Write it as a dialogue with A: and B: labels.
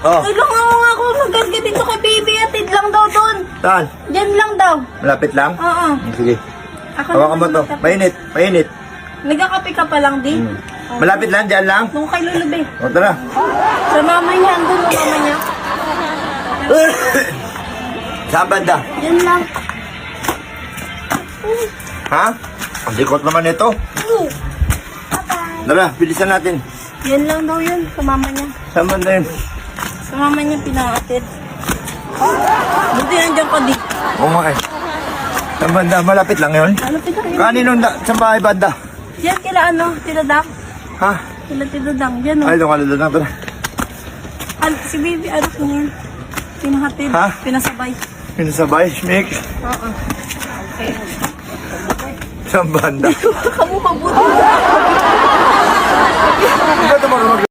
A: Oh.
B: Tulungan mo nga ako magkarga dito kay baby. Atid lang daw doon.
A: Saan?
B: Diyan lang daw.
A: Malapit lang?
B: Oo.
A: Sige.
B: Ako
A: Hawakan mo
B: naman
A: to.
B: magkape.
A: Mainit. Mainit.
B: Nagkakape ka pa lang din.
A: Malapit lang, dyan lang.
B: Nung kay Lulube.
A: O, tara.
B: Sa mama niya, andun yung mama niya.
A: Saan banda?
B: Diyan lang.
A: Ha? Ang likot naman ito. Tara, bilisan natin.
B: Yan lang daw yun. Sa mama niya.
A: Saan banda yun?
B: Sa mama niya pinangatid. Buti nandiyan ka di.
A: Oo nga eh. Saan banda? Malapit lang yun?
B: Ano pinakita?
A: Kaninong saan bahay banda?
B: Diyan kila ano, Tiladang.
A: Ha?
B: Kila Tiladang. Diyan o.
A: Ay, doon ka na doon. Tara.
B: Si baby, ano ko niyan? Pinahatid.
A: Ha?
B: Pinasabay.
A: Pinasabay, Mick.
B: Oo.
A: Saan banda?
B: Kamu mabuti.
A: Ikaw ito marunong